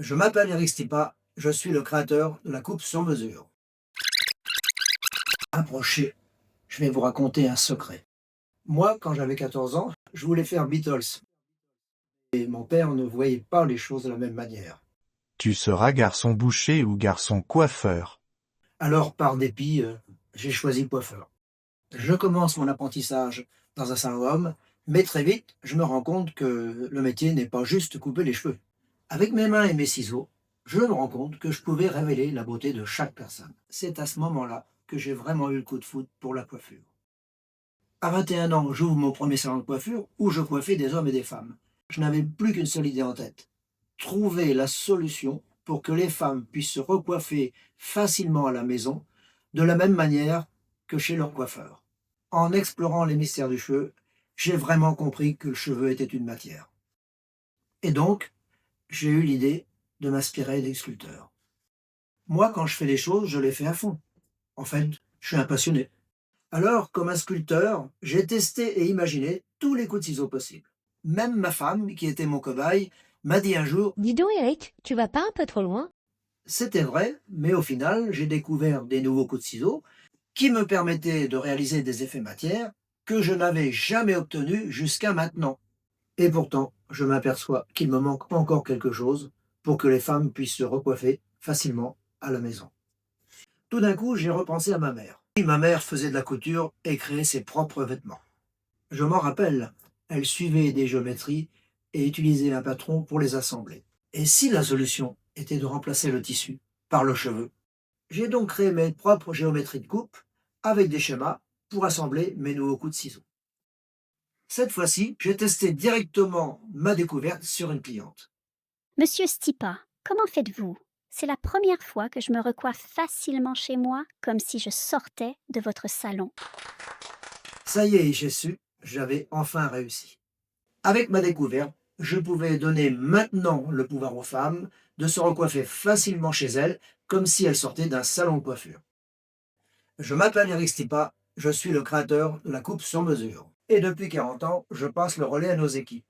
Je m'appelle Eric Stipa, je suis le créateur de la coupe sur mesure. Approchez, je vais vous raconter un secret. Moi, quand j'avais 14 ans, je voulais faire Beatles. Et mon père ne voyait pas les choses de la même manière. Tu seras garçon boucher ou garçon coiffeur. Alors, par dépit, j'ai choisi coiffeur. Je commence mon apprentissage dans un salon homme, mais très vite, je me rends compte que le métier n'est pas juste couper les cheveux. Avec mes mains et mes ciseaux, je me rends compte que je pouvais révéler la beauté de chaque personne. C'est à ce moment-là que j'ai vraiment eu le coup de foudre pour la coiffure. À 21 ans, j'ouvre mon premier salon de coiffure où je coiffais des hommes et des femmes. Je n'avais plus qu'une seule idée en tête. Trouver la solution pour que les femmes puissent se recoiffer facilement à la maison, de la même manière que chez leur coiffeur. En explorant les mystères du cheveu, j'ai vraiment compris que le cheveu était une matière. Et donc, j'ai eu l'idée de m'inspirer des sculpteurs. Moi, quand je fais les choses, je les fais à fond. En fait, je suis un passionné. Alors, comme un sculpteur, j'ai testé et imaginé tous les coups de ciseaux possibles. Même ma femme, qui était mon cobaye, m'a dit un jour, Dis donc, Eric, tu vas pas un peu trop loin? c'était vrai, mais au final, j'ai découvert des nouveaux coups de ciseaux qui me permettaient de réaliser des effets matière que je n'avais jamais obtenus jusqu'à maintenant. Et pourtant, je m'aperçois qu'il me manque encore quelque chose pour que les femmes puissent se recoiffer facilement à la maison. Tout d'un coup, j'ai repensé à ma mère. Ma mère faisait de la couture et créait ses propres vêtements. Je m'en rappelle, elle suivait des géométries et utilisait un patron pour les assembler. Et si la solution était de remplacer le tissu par le cheveu? J'ai donc créé mes propres géométries de coupe avec des schémas pour assembler mes nouveaux coups de ciseaux. Cette fois-ci, j'ai testé directement ma découverte sur une cliente. Monsieur Stipa, comment faites-vous? C'est la première fois que je me recoiffe facilement chez moi, comme si je sortais de votre salon. Ça y est, j'ai su, j'avais enfin réussi. Avec ma découverte, je pouvais donner maintenant le pouvoir aux femmes de se recoiffer facilement chez elles, comme si elles sortaient d'un salon de coiffure. Je m'appelle Eric Stipa, je suis le créateur de la coupe sur mesure. Et depuis 40 ans, je passe le relais à nos équipes.